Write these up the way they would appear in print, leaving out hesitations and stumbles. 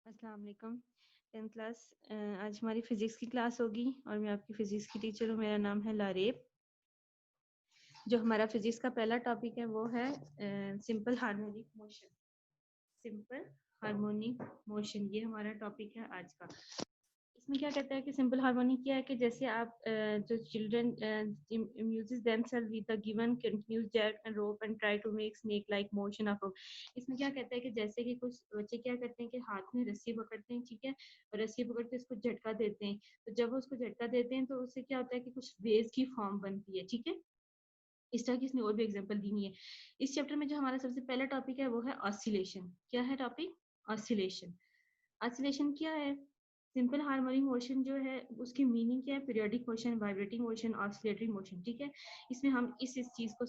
अस्सलाम वालेकुम 10th class. आज हमारी फिजिक्स की क्लास होगी और मैं आपकी फिजिक्स की टीचर हूँ। मेरा नाम है लारेब। जो हमारा फिजिक्स का पहला टॉपिक है वो है simple harmonic motion. Simple harmonic motion ये हमारा टॉपिक है आज का। इसमें क्या कहता है कि सिंपल हार्मोनिक क्या है कि जैसे आप जो children uses themselves with a given continuous jerk and rope and try to make snake like motion of rope। इसमें क्या कहता है कि जैसे कि कुछ बच्चे क्या करते हैं कि हाथ में रस्सी पकड़ते हैं, ठीक है, और रस्सी पकड़ के उसको झटका देते हैं। तो जब वो उसको झटका देते हैं तो उससे क्या होता है कि कुछ वेव्स की फॉर्म बनती है, ठीक है। इस तरह की इसने और भी एग्जांपल दी हुई है। इस चैप्टर में जो हमारा सबसे पहला टॉपिक है वो है ऑसिलेशन। क्या है टॉपिक? ऑसिलेशन। ऑसिलेशन क्या है? सिंपल हार्मोनिक मोशन जो है उसकी मीनिंग क्या है? Periodic motion, vibrating motion, oscillatory motion, ठीक है। इसमें हम इस चीज को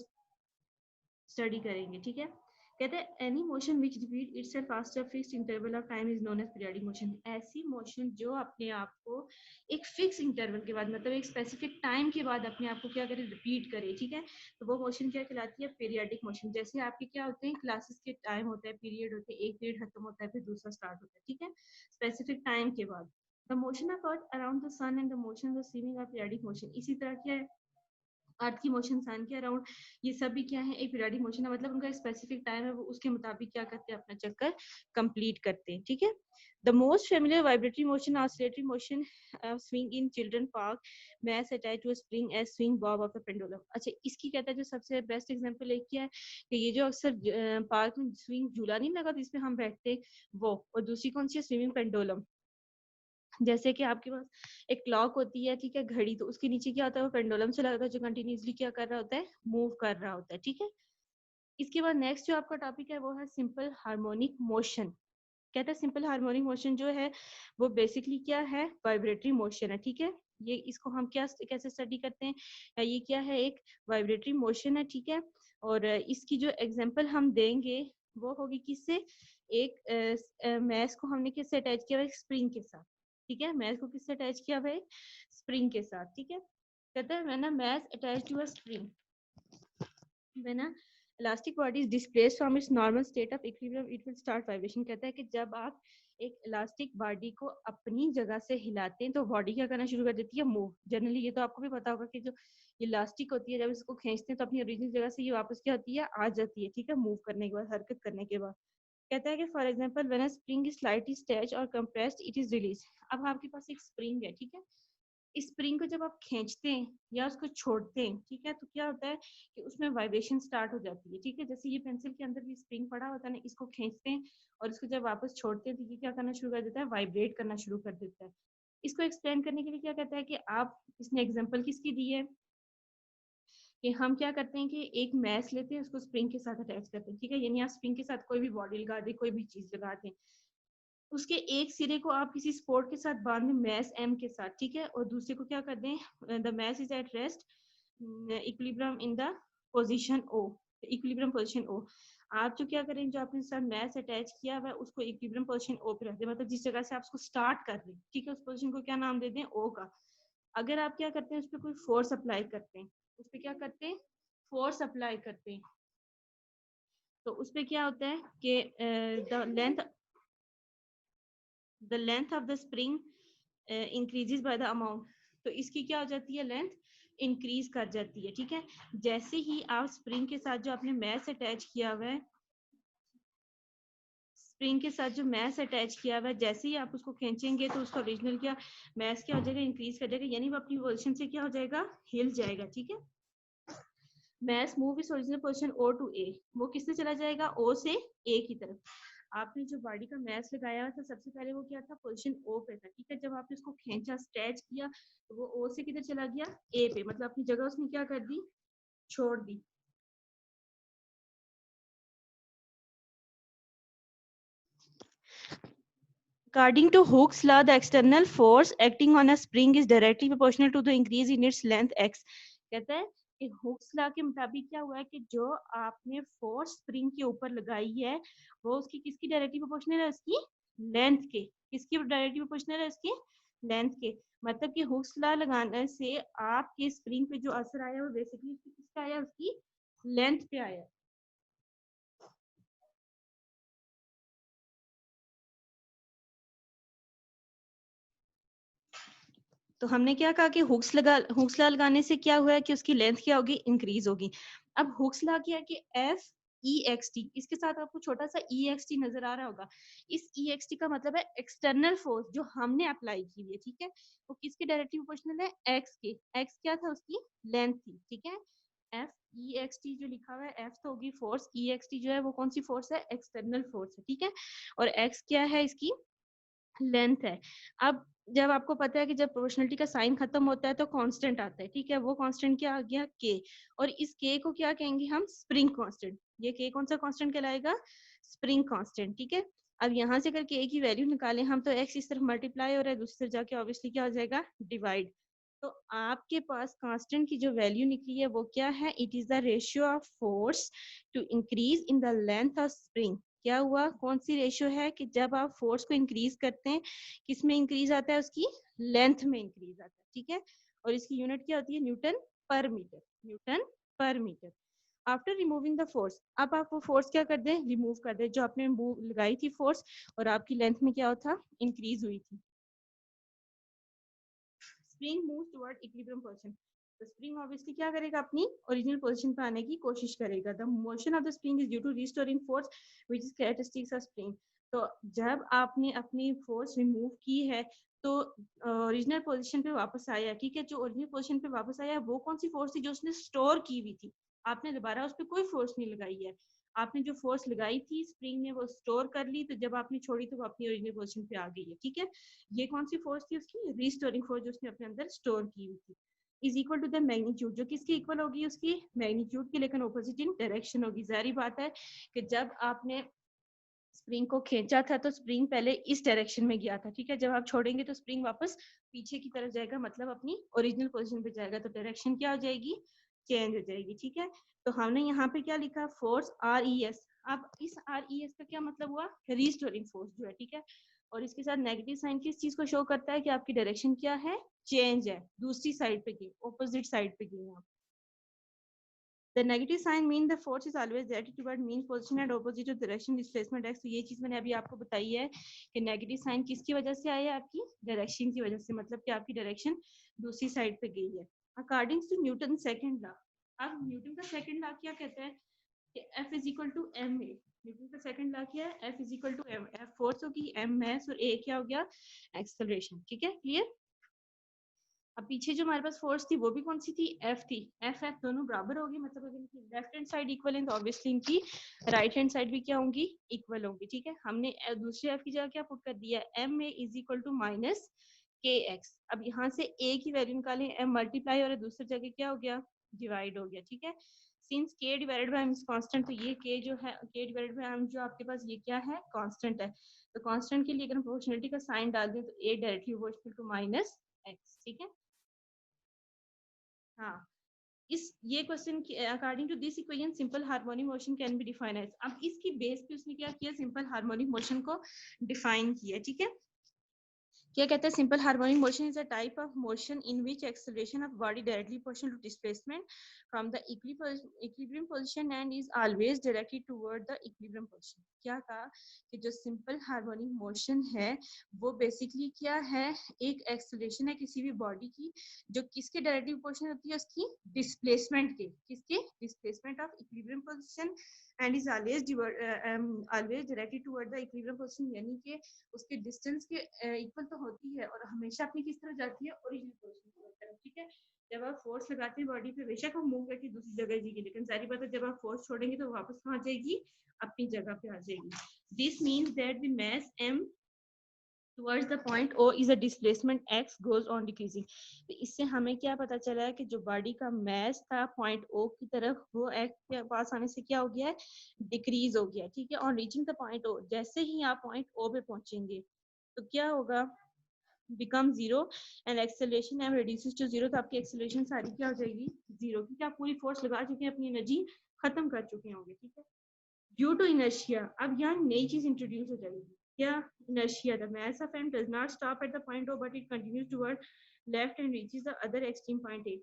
स्टडी करेंगे, ठीक है। कहते हैं any motion which repeat itself after fixed interval of time is known as periodic motion. ऐसी मोशन जो अपने आप को एक फिक्स इंटरवल के बाद, मतलब एक स्पेसिफिक टाइम के बाद अपने आप को क्या करे? रिपीट करे, ठीक है। तो वो मोशन क्या कहलाती है? Periodic motion. जैसे आपके क्या होते हैं क्लासेस के टाइम होता है, पीरियड होते हैं, एक पीरियड खत्म होता है फिर दूसरा स्टार्ट होता है, ठीक है, स्पेसिफिक टाइम के बाद। The motion of earth around the sun and the motion of swimming are periodic motion. इसी तरह क्या है? अर्थ की मोशन सन के अराउंड, ये सभी क्या है? एक पीरियोडिक मोशन है, मतलब उनका स्पेसिफिक टाइम है, वो उसके मुताबिक क्या करते हैं? अपना चक्कर कंप्लीट करते हैं, ठीक है। The most familiar vibratory motion oscillatory motion swing in children park mass attach to spring as swing bob of the pendulum. अच्छा, इसकी कहता है जो सबसे बेस्ट एग्जांपल एक क्या है कि ये जो अक्सर पार्क में स्विंग झूला नहीं लगा जिसमें हम बैठते, वो, और दूसरी कौन सी है? Swimming pendulum. जैसे कि आपके पास एक क्लॉक होती है, ठीक है, घड़ी, तो उसके नीचे क्या होता है? वो पेंडुलम से लगता है जो कंटिन्यूसली क्या कर रहा होता है? मूव कर रहा होता है, ठीक है। इसके बाद नेक्स्ट जो आपका टॉपिक है वो है सिंपल हार्मोनिक मोशन। कहता है सिंपल हार्मोनिक मोशन जो है वो बेसिकली क्या है? वाइब्रेटरी मोशन है, ठीक है। ये इसको हम क्या कैसे स्टडी करते हैं? ये क्या है? एक वाइब्रेटरी मोशन है, ठीक है। और इसकी जो एग्जांपल हम देंगे वो होगी किससे? एक मैस को हमने किससे अटैच किया हुआ है? स्प्रिंग के साथ, ठीक है। मैस को किससे अटैच किया हुआ है? स्प्रिंग के साथ, ठीक है। कहता है when a mass attached to a spring, when a elastic body is displaced from its normal state of equilibrium it will start vibration। कहता है कि जब आप एक इलास्टिक बॉडी को अपनी जगह से हिलाते हैं तो बॉडी क्या करना शुरू कर देती है? मूव। जनरली ये तो आपको भी पता होगा कि जो इलास्टिक होती है जब इसको खींचते हैं तो अपनी ओरिजिनल जगह से ये वापस क्या होती है? आ जाती है, ठीक है, मूव करने के बाद, हरकत करने के बाद। कहता है कि for example when a spring is slightly stretched और कंप्रेस्ड इट इज रिलीज। अब आपके पास एक स्प्रिंग है, ठीक है। इस स्प्रिंग को जब आप खींचते हैं या उसको छोड़ते हैं, ठीक है, तो क्या होता है कि उसमें वाइब्रेशन स्टार्ट हो जाती है, ठीक है। जैसे ये पेंसिल के अंदर भी स्प्रिंग पड़ा होता है ना, इसको खींचते हैं और इसको जब वापस छोड़ते हैं तो ये क्या करना शुरू कर देता है? वाइब्रेट करना शुरू कर देता है। इसको एक्सप्लेन करने के लिए क्या कहता है कि आप, इसने एग्जांपल किसकी दी है कि हम क्या करते हैं कि एक मैस लेते हैं, उसको स्प्रिंग के साथ अटैच करते हैं, ठीक है। यानी आप स्प्रिंग के साथ कोई भी बॉडी लगा दें, कोई भी चीज लगा दें, उसके एक सिरे को आप किसी स्पोर्ट के साथ बांध दें, मैस एम के साथ, ठीक है, और दूसरे को क्या कर दें? The mass is at rest equilibrium in the position O, equilibrium position O. आप जो क्या करें, जो आपने साथ मैस अटैच किया हुआ है उसको इक्विलिब्रियम पोजीशन ओ पे रख दें, मतलब जिस जगह से आप उसको स्टार्ट कर रहे हैं, ठीक है, उस पोजीशन को क्या नाम दे दें? ओ का। अगर आप क्या करते हैं, उस पर कोई फोर्स अप्लाई करते हैं, उस पर क्या करते हैं? फोर्स अप्लाई करते हैं, तो उस पर क्या होता है कि the length of the spring increases by the amount. तो इसकी क्या हो जाती है? लेंथ इंक्रीज कर जाती है, ठीक है। जैसे ही आप स्प्रिंग के साथ जो आपने मैस अटैच किया हुआ है, स्प्रिंग के साथ जो मैस अटैच किया हुआ है, जैसे ही आप उसको खींचेंगे तो उसका ओरिजिनल क्या मैस क्या हो जाएगा? इंक्रीज कर जाएगा, यानी वो अपनी पोजीशन से क्या हो जाएगा? हिल जाएगा, ठीक है। मैस मूव इस ओरिजिनल पोजीशन ओ टू ए, वो किससे चला जाएगा? ओ से ए की तरफ। आपने जो बॉडी का मैस लगाया था सबसे पहले वो क्या था? पोजीशन ओ पे था, ठीक है। जब आपने इसको खींचा, स्ट्रेच किया, तो वो ओ से किधर चला गया? ए पे, मतलब अपनी जगह उसने क्या कर दी? छोड़ दी। According to Hooke's law, the external force acting on a spring is directly proportional to the increase in its length x। कहता है कि हुक्स लॉ के मुताबिक क्या हुआ है कि जो आपने फोर्स स्प्रिंग के ऊपर लगाई है वो उसकी किसकी डायरेक्टली प्रोपोर्शनल है? उसकी लेंथ के। किसकी डायरेक्टली प्रोपोर्शनल है? उसकी लेंथ के। मतलब कि हुक्स लॉ लगाने से आपके स्प्रिंग पे जो असर आया वो बेसिकली किसका आया? उसकी लेंथ पे आया। तो हमने क्या कहा कि हुक्स ला लगाने से क्या हुआ है कि उसकी लेंथ क्या होगी, इंक्रीज होगी। अब हुक्स ला क्या है कि एफ ई एक्स टी, इसके साथ आपको छोटा सा ई एक्स टी नजर आ रहा होगा। इस ई एक्स टी का मतलब है एक्सटर्नल फोर्स जो हमने अप्लाई की हुई है, ठीक है। वो किसके डायरेक्टली प्रोपोर्शनल है, एक्स के। एक्स क्या था, उसकी लेंथ थी, ठीक है। एफ ई एक्स टी जो लिखा हुआ है, एफ तो होगी फोर्स, ई एक्स टी जो है वो कौन सी फोर्स है, एक्सटर्नल फोर्स है, ठीक है। और एक्स क्या है, इसकी लेंथ है। अब जब आपको पता है कि जब प्रोपोर्शनलिटी का साइन खत्म होता है तो कांस्टेंट आता है, ठीक है। वो कांस्टेंट क्या आ गया, के। और इस के को क्या कहेंगे हम, स्प्रिंग कांस्टेंट। ये के कौन सा कांस्टेंट कहलाएगा, स्प्रिंग कांस्टेंट, ठीक है। अब यहाँ से अगर के की वैल्यू निकालें हम तो एक्स इस तरफ मल्टीप्लाई हो रहा है, दूसरी तरफ जाके ऑब्वियसली क्या हो जाएगा, डिवाइड। तो आपके पास कांस्टेंट की जो वैल्यू निकली है वो क्या है, it is the ratio of force to increase in the length of spring. क्या हुआ, कौन सी रेशियो है कि जब आप फोर्स को इंक्रीज करते हैं, किस में इंक्रीज आता है, उसकी लेंथ में इंक्रीज आता है, ठीक है। और इसकी यूनिट क्या होती है, newton per metre, newton per metre. After removing the force, अब आप वो फोर्स क्या कर दें, रिमूव कर दें, जो आपने लगाई थी फोर्स और आपकी लेंथ में क्या होता, इंक्रीज हुई थी। Spring move toward equilibrium position. तो स्प्रिंग ऑब्वियसली क्या करेगा, अपनी ओरिजिनल पोजीशन पे आने की कोशिश करेगा। The motion of the spring is due to restoring force which is characteristics of spring. तो जब आपने अपनी फोर्स रिमूव की है तो ओरिजिनल पोजीशन पे वापस आया, ठीक है। जो ओरिजिनल पोजीशन पे वापस आया वो कौन सी फोर्स थी, जो उसने स्टोर की हुई थी। आपने दोबारा उस पर कोई फोर्स नहीं लगाई है, आपने जो फोर्स लगाई थी स्प्रिंग ने वो स्टोर कर ली, तो जब आपने छोड़ी तो वो अपनी ओरिजिनल पोजीशन पे आ गई है, ठीक है। ये कौन सी फोर्स थी, उसकी रिस्टोरिंग फोर्स, जो उसने अपने अंदर स्टोर की हुई थी। Is equal to the magnitude, जो किसकी इक्वल होगी, उसकी मैग्नीट्यूड की, लेकिन ऑपोजिट इन डायरेक्शन होगी। जाहिर बात है कि जब आपने स्प्रिंग को खींचा था तो स्प्रिंग पहले इस डायरेक्शन में गया था, ठीक है। जब आप छोड़ेंगे तो स्प्रिंग वापस पीछे की तरफ जाएगा, मतलब अपनी ओरिजिनल पोजीशन पे जाएगा, तो डायरेक्शन क्या हो जाएगी, चेंज हो जाएगी, ठीक है। तो हमने यहाँ पे क्या लिखा, फोर्स आर ई एस। अब इस आर ई एस का क्या मतलब हुआ, रिस्टोरिंग फोर्स जो है, ठीक है। और इसके साथ नेगेटिव साइन किस चीज को शो करता है कि आपकी डायरेक्शन क्या है, चेंज है, दूसरी साइड पे गई, ऑपोजिट साइड पे गई आप। The negative sign mean the force is always directed toward mean position and opposite to direction displacement x। तो ये चीज मैंने अभी आपको बताई है कि नेगेटिव साइन किसकी वजह से आया है, आपकी डायरेक्शन की वजह से, मतलब कि आपकी डायरेक्शन दूसरी साइड पे गई है। According to Newton second law, अब न्यूटन का सेकंड लॉ क्या कहता है कि F is equal to M A. Newton का सेकंड लॉ क्या है, F is equal to M, F force होगी, M मास और A क्या हो गया, एक्सेलरेशन, ठीक है, क्लियर। अब पीछे जो हमारे पास फोर्स थी वो भी कौन सी थी, एफ थी। एफ एफ दोनों बराबर होगी, मतलब अगर इनकी लेफ्ट हैंड साइड इक्वल है तो ऑब्वियसली इनकी राइट हैंड साइड भी क्या होंगी, इक्वल होंगी, ठीक है। हमने दूसरे एफ की जगह क्या पुट कर दिया, M A is equal to minus K X. अब यहाँ से ए की वैल्यू निकालें, एम मल्टीप्लाई और दूसरी जगह क्या हो गया, डिवाइड हो गया, ठीक है। Since K divided by M is constant, तो ये के जो है, के डिवाइडेड बाय एम जो आपके पास ये क्या है, कांस्टेंट है। तो कांस्टेंट के लिए अगर प्रोपोर्शनलिटी का साइन डाल दें तो a directly proportional to minus x, ठीक है। हाँ, इस ये question according to this equation simple harmonic motion can be define as. अब इसकी बेस पे उसने क्या किया, सिंपल हार्मोनिक मोशन को डिफाइन किया, ठीक है। क्या कहते हैं, simple harmonic motion is a type of motion in which acceleration of body directly proportional to displacement from the equilibrium position and is always directly toward the equilibrium position. क्या कहा कि जो सिंपल हार्मोनिक मोशन है वो basically क्या है, एक acceleration है किसी भी बॉडी की जो किसके डायरेक्टली प्रोपोर्शनल होती है, उसकी डिस्प्लेसमेंट के, किसके, displacement of equilibrium position and is always directly toward the equilibrium position, यानी कि उसके डिस्टेंस के इक्वल तो होती है और हमेशा अपनी किस तरफ जाती है, ओरिजिनल पोजीशन की तरफ, ठीक है। जब आप फोर्स लगाते हैं बॉडी पे बेशक वो मूव करके दूसरी जगह जाएगी, लेकिन सारी बात है जब आप फोर्स छोड़ेंगे तो वापस कहाँ जाएगी, अपनी जगह पे आ जाएगी। This means that the mass m towards the point O is a displacement x goes on decreasing। तो इससे हमें क्या पता चला है कि जो बॉडी का मास था पॉइंट O की तरफ, वो x के पास आने से क्या हो गया है, डिक्रीज हो गया, ठीक है। On reaching the point O, जैसे ही आप पॉइंट O पे पहुंचेंगे तो क्या होगा, become zero and acceleration M reduces to zero. तो आपकी एक्सेलरेशन सारी क्या हो जाएगी, जीरो, क्योंकि आप पूरी फोर्स लगा चुके हैं, अपनी एनर्जी खत्म कर चुके होंगे, ठीक है। ड्यू टू इनर्शिया, अब यहाँ नई चीज इंट्रोड्यूस हो जाएगी, क्या, inertia. The mass of M does not stop at the point O but it continues toward left and reaches the other extreme point A.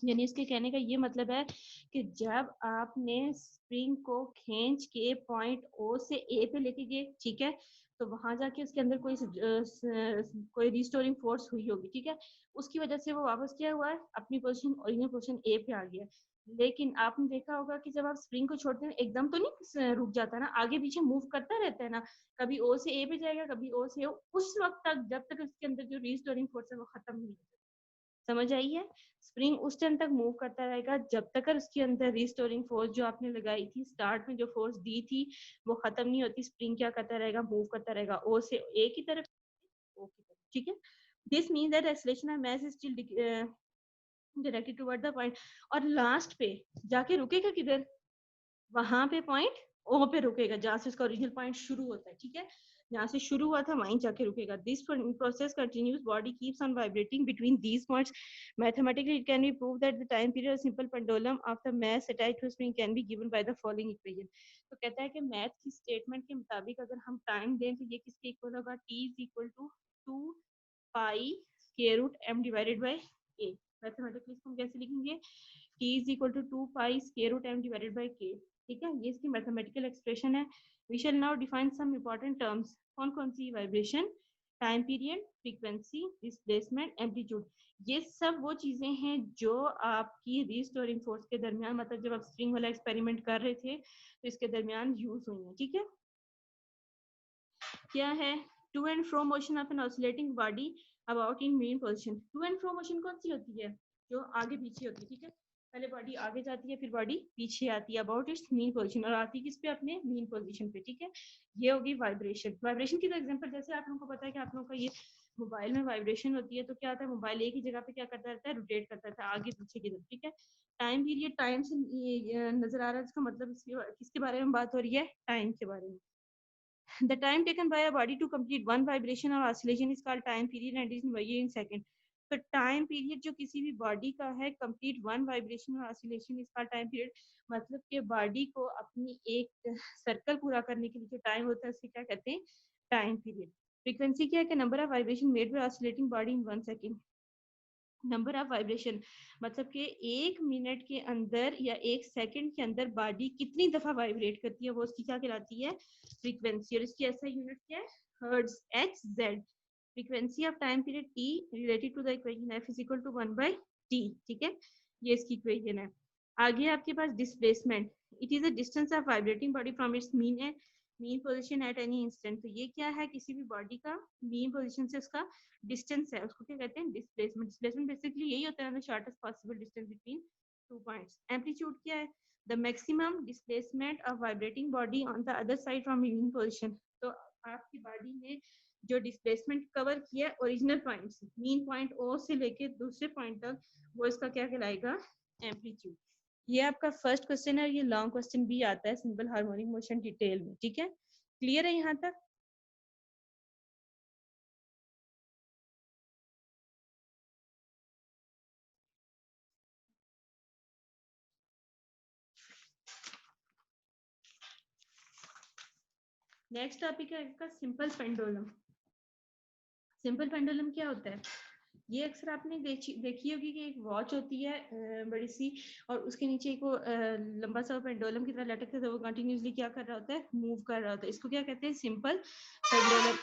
यानी इसके कहने का ये मतलब है कि जब आपने स्प्रिंग को खींच के पॉइंट ओ से ए पे लेके गए, ठीक है, तो वहां जाके उसके अंदर कोई रिस्टोरिंग फोर्स हुई होगी, ठीक है, उसकी वजह से वो वापस क्या हुआ है, अपनी पोजीशन ओरिजिनल पोजीशन ए पे आ गया। लेकिन आपने देखा होगा कि जब आप स्प्रिंग को छोड़ते हैं एकदम तो नहीं रुक जाता ना, आगे पीछे मूव करता रहता है ना, कभी ओ से ए पे जाएगा, कभी ओ से ओ, उस वक्त तक जब तक उसके अंदर जो रिस्टोरिंग फोर्स है वो खत्म नहीं होता। समझ आई है? स्प्रिंग उस टाइम तक मूव करता रहेगा जब तक उसके अंदर रिस्टोरिंग फोर्स जो आपने लगाई थी, स्टार्ट में जो फोर्स दी थी, वो खत्म नहीं होती। स्प्रिंग क्या करता रहेगा, मूव करता रहेगा ओ से ए की तरफ, ओ की तरफ, ठीक है। This mean that acceleration of mass is still directed toward the point, और लास्ट पे जाके रुकेगा किधर, वहां पे पॉइंट ओ पे रुकेगा जहां से उसका ओरिजिनल पॉइंट शुरू होता है, ठीक है, जहां से शुरू हुआ था वहीं जाके रुकेगा। This process continues, body keeps on vibrating between these points. Mathematically it can be prove that the time period simple pendulum of the mass attached to spring can be given by the following equation. तो कहता है कि math की statement के मुताबिक अगर हम time दें तो ये किसके इक्वल होगा, T is equal to 2 pi square root m divided by a। Mathematically इसको हम कैसे लिखेंगे, t is equal to 2 pi square root m divided by k, ठीक है, ये इसकी मैथमेटिकल एक्सप्रेशन है। We shall now define some important terms. कौन कौन सी, vibration, time period, frequency, displacement, amplitude, ये सब वो चीजें हैं जो आपकी रिस्टोरिंग फोर्स के दरमियान, मतलब जब आप स्प्रिंग वाला एक्सपेरिमेंट कर रहे थे तो इसके दरमियान यूज हुई है, ठीक है। क्या है, to and fro motion of an oscillating body about in mean position. To and fro motion कौन सी होती है, जो आगे पीछे होती है, ठीक है, पहले बॉडी आगे जाती है फिर बॉडी पीछे आती है अबाउट इट्स मीन पोजीशन, और आती है किस पे, अपने मीन पोजीशन पे, ठीक है। ये होगी वाइब्रेशन। वाइब्रेशन की तो एग्जांपल जैसे आप लोगों को पता है कि आप लोगों का ये मोबाइल में वाइब्रेशन होती है तो क्या होता है, मोबाइल एक ही जगह पे क्या करता रहता है, रोटेट करता रहता है आगे पीछे की तरफ, ठीक है। टाइम पीरियड, टाइम से नजर आ रहा है, इसका मतलब किसके बारे में बात हो रही है, टाइम के बारे में। The time taken by a body to complete one vibration or oscillation is called time period and is measured in second. तो टाइम पीरियड जो किसी भी बॉडी का है, कंप्लीट वन वाइब्रेशन और ऑसिलेशन इसका टाइम पीरियड, मतलब कि बॉडी को अपनी एक सर्कल पूरा करने के लिए जो टाइम होता है उसे क्या कहते हैं, टाइम पीरियड। फ्रीक्वेंसी क्या है कि number of vibration made by oscillating body in 1 second. Number of vibration मतलब कि एक मिनट के अंदर या एक सेकंड के अंदर बॉडी कितनी दफा वाइब्रेट करती है, वो उसकी क्या कहलाती है, फ्रीक्वेंसी। और इसकी ऐसा यूनिट क्या है, hertz, H Z. Frequency of time period T related to the equation f is equal to 1 by T, ठीक है, ये इसकी इक्वेशन है। आगे आपके पास displacement, it is a distance of vibrating body from its mean position at any instant. तो ये क्या है, किसी भी बॉडी का मीन पोजीशन से उसका डिस्टेंस है, उसको क्या कहते हैं, डिस्प्लेसमेंट। डिस्प्लेसमेट बेसिकली यही होता है, the shortest possible distance between 2 points. Amplitude क्या है, the maximum displacement of vibrating body on the other side from mean position. तो आपकी बॉडी ने जो डिस्प्लेसमेंट कवर किया है ओरिजिनल पॉइंट से, मीन पॉइंट ओ से लेके दूसरे पॉइंट तक, वो इसका क्या कहलाएगा, एम्पलीट्यूड। ये आपका फर्स्ट क्वेश्चन है, ये लॉन्ग क्वेश्चन भी आता है सिंपल हार्मोनिक मोशन डिटेल में, ठीक है, क्लियर है यहाँ तक। नेक्स्ट टॉपिक है आपका सिंपल पेंडुलम। सिंपल पेंडुलम क्या होता है, ये अक्सर आपने देखी होगी कि एक वॉच होती है बड़ी सी, और उसके नीचे एक वो लंबा सा पेंडुलम की तरह लटकता है, तो वो कंटिन्यूसली क्या कर रहा होता है, मूव कर रहा होता है। इसको क्या कहते हैं, सिंपल पेंडुलम।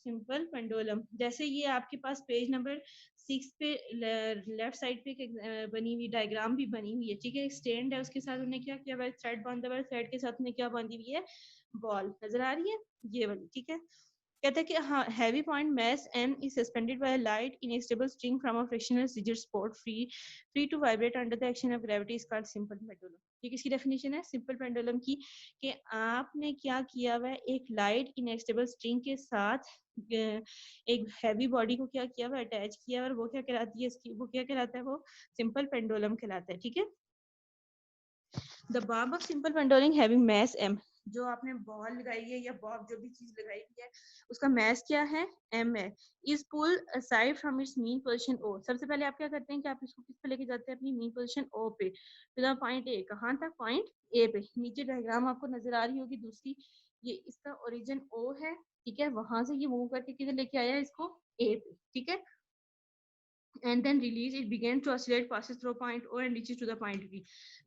सिंपल पेंडुलम, जैसे ये आपके पास पेज नंबर 6 पे लेफ्ट साइड पे बनी हुई डायग्राम भी बनी हुई है, ठीक है। एक स्टैंड है, उसके साथ उन्हें क्या किया हुआ है, थ्रेड बांधा हुआ है, थ्रेड के साथ उन्हें क्या बांधी हुई है, बॉल नजर आ रही है, ये वाली, ठीक है। कहता है कि हाँ, heavy point mass m is suspended by a light in a stable string from a frictional rigid spot free to vibrate under the action of gravity is called simple pendulum। ये किसकी डेफिनेशन है, simple pendulum की, कि आपने क्या किया हुआ है, एक लाइट इन स्टेबल स्ट्रिंग के साथ एक हैवी बॉडी को क्या किया हुआ है, अटैच किया हुआ है, और वो क्या कहलाती है, इसकी वो क्या कहलाता है, वो सिंपल पेंडुलम कहलाता है, ठीक है। The Bob of simple pendulum having mass m, जो आपने बॉल लगाई है या बॉब जो भी चीज लगाई है उसका मास क्या है, m है, is pull aside from its mean position o। सबसे पहले आप क्या करते हैं कि आप इसको किस पे लेके जाते हैं, अपनी मीन पोजीशन o पे, तो पॉइंट a, कहाँ तक, पॉइंट a पे। नीचे डायग्राम आपको नजर आ रही होगी दूसरी, ये इसका ओरिजिन o है, ठीक है, वहां से ये मूव करके किधर लेके आया है, इसको a पे, ठीक है। and then release it began to oscillate, passes through point O and reaches to the point B।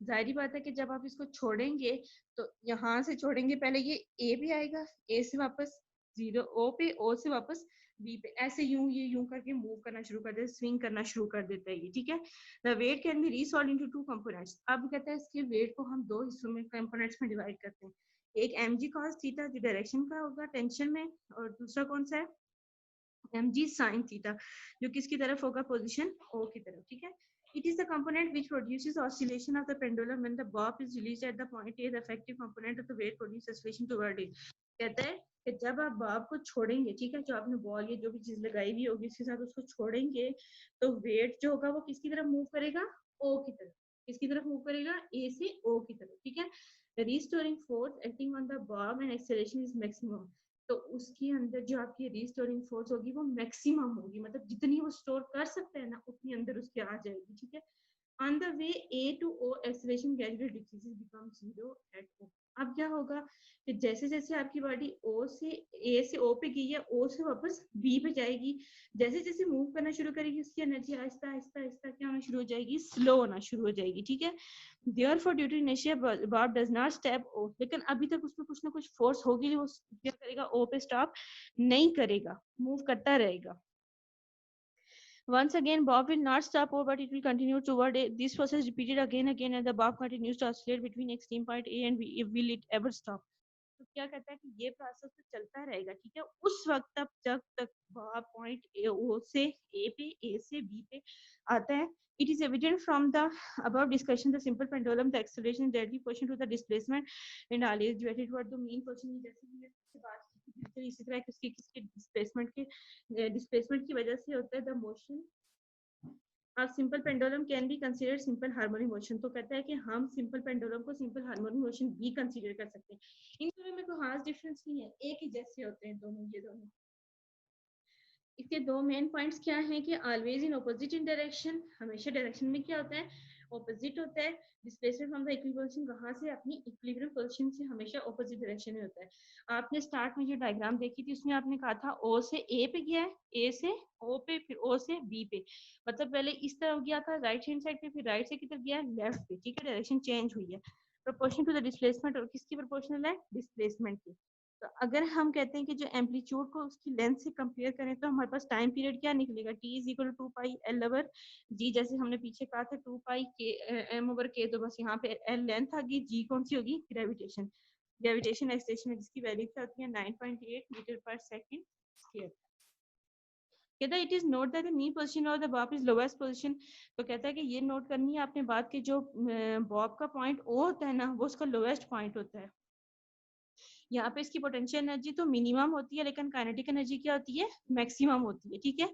जाहिर बात है कि जब आप इसको छोड़ेंगे तो यहाँ से छोड़ेंगे, पहले ये A भी आएगा, A से वापस 0 O पे, O से वापस B पे, ऐसे यूं करके मूव करना शुरू कर देता है, स्विंग करना शुरू कर देता है ये, ठीक है। The weight can be resolve into two components. अब कहता है इसके वेट को हम दो हिस्सों में कंपोनेंट्स में डिवाइड करते हैं। एक mg cos थीटा जो डायरेक्शन का होगा टेंशन में, और दूसरा कौन सा है mg sin थीटा जो किसकी तरफ होगा, पोजीशन O की तरफ, ठीक है। It is the component which produces oscillation of the pendulum when the bob is released at the point A. The effective component of the weight produces oscillation toward it. कहता है कि जब आप Bob को छोड़ेंगे, ठीक है, जो आपने बॉल या जो भी चीज लगाई हुई होगी उसके साथ उसको छोड़ेंगे, तो वेट जो होगा वो किसकी तरफ मूव करेगा, O की तरफ। किसकी तरफ मूव करेगा, A से O की तरफ, ठीक है। The restoring force acting on the bob and acceleration is maximum. तो उसके अंदर जो आपकी रिस्टोरिंग फोर्स होगी वो मैक्सिमम होगी, मतलब जितनी वो स्टोर कर सकते हैं ना उतनी अंदर उसके आ जाएगी, ठीक है। On the way A to O, acceleration gradually decreases, becomes 0 at O. अब क्या होगा कि जैसे जैसे आपकी बॉडी O से A से O पे गई है, O से वापस B पे जाएगी, जैसे जैसे मूव करना शुरू करेगी उसकी एनर्जी आहिस्ता आहिस्ता आहिस्ता क्या होना शुरू हो जाएगी, स्लो होना शुरू हो जाएगी, ठीक है। Therefore, due to inertia, Bob does not step O. लेकिन अभी तक उसमें कुछ ना कुछ फोर्स होगी, वो क्या करेगा, O पे स्टॉप नहीं करेगा, मूव करता रहेगा। Once again, Bob will not stop O, but it will continue toward A. This process repeated again, and the Bob continues to oscillate between extreme point A and B. Will it ever stop? तो क्या कहता है कि ये process तो चलता रहेगा, ठीक है, उस वक्त तक जब तक पॉइंट O से A पे, A से B पे आता है। It is evident from the above discussion the simple pendulum, the acceleration directly proportional to the displacement and all is directed toward the mean position। जैसे हमने बात की थी, इसी तरह किसके डिस्प्लेसमेंट की वजह से होता है द मोशन अब simple pendulum can be consider simple harmonic motion. तो कहता है कि हम सिंपल पेंडुलम को सिंपल हार्मोनिक मोशन भी कंसीडर कर सकते हैं। इन दोनों में कोई खास डिफरेंस नहीं है, एक ही जैसे होते हैं दोनों, ये दोनों। इसके दो मेन पॉइंट्स क्या हैं कि always in opposite in direction, हमेशा डायरेक्शन में क्या होता है, ऑपोजिट होता है। Displacement from the equilibrium position, कहां से, अपनी इक्विलिब्रियम पोजीशन से हमेशा ऑपोजिट डायरेक्शन में होता है। आपने स्टार्ट में जो डायग्राम देखी थी उसमें आपने कहा था ओ से ए पे गया है, ए से ओ पे, फिर ओ से बी पे, मतलब पहले इस तरफ गया था राइट हैंड साइड पे, फिर राइट से किधर गया है, लेफ्ट पे, ठीक है, डायरेक्शन चेंज हुई है प्रोपोर्शनल टू द डिस्प्लेसमेंट। और किसकी प्रोपोर्शनल है, डिस्प्लेसमेंट की। तो अगर हम कहते हैं कि जो एम्पलीट्यूड को उसकी लेंथ से कंपेयर करें तो हमारे पास टाइम पीरियड क्या निकलेगा, T is equal to pi L over g, जैसे हमने पीछे कहा था 2 पाई के एम ओवर के, तो बस यहाँ पे एल लेंथ आ गई, जी कौन सी होगी, ग्रेविटेशन। ग्रेविटेशन एक्सटेंशन है जिसकी वैल्यू क्या होती है 9.8 मीटर पर सेकंड स्क्वायर। कहता है it is note that the mean position और the bob is lowest position. तो कहता है कि ये नोट करनी है आपने बात की, जो बॉब का पॉइंट ओ होता है ना वो उसका लोवेस्ट पॉइंट होता है। यहाँ पे इसकी पोटेंशियल एनर्जी तो मिनिमम होती है, लेकिन काइनेटिक एनर्जी क्या होती है, मैक्सिमम होती है, ठीक है।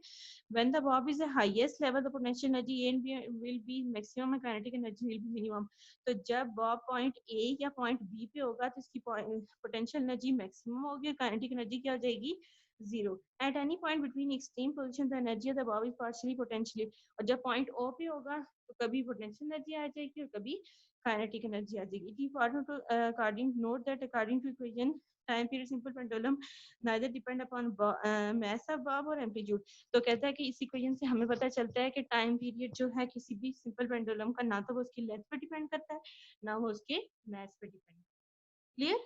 When the bob is the highest level the potential energy A and B will be maximum and kinetic energy will be minimum. तो जब बॉब पॉइंट ए या पॉइंट बी पे होगा तो इसकी पोटेंशियल एनर्जी मैक्सिमम होगी और काइनेटिक एनर्जी क्या हो जाएगी, zero. At any point between extreme position the energy of the bob is partially potentially. और जब पॉइंट ओ पे होगा तो कभी पोटेंशियल एनर्जी आ जाएगी और कभी kinetic energy आ जाएगी। It is important to note that according to equation time period simple pendulum neither depend upon mass of bob और amplitude। तो कहता है कि इस इक्वेशन से हमें पता चलता है कि टाइम पीरियड जो है किसी भी सिंपल पेंडुलम का ना तो वो उसकी लेंथ पे डिपेंड करता है ना वो उसके मास पे डिपेंड। क्लियर?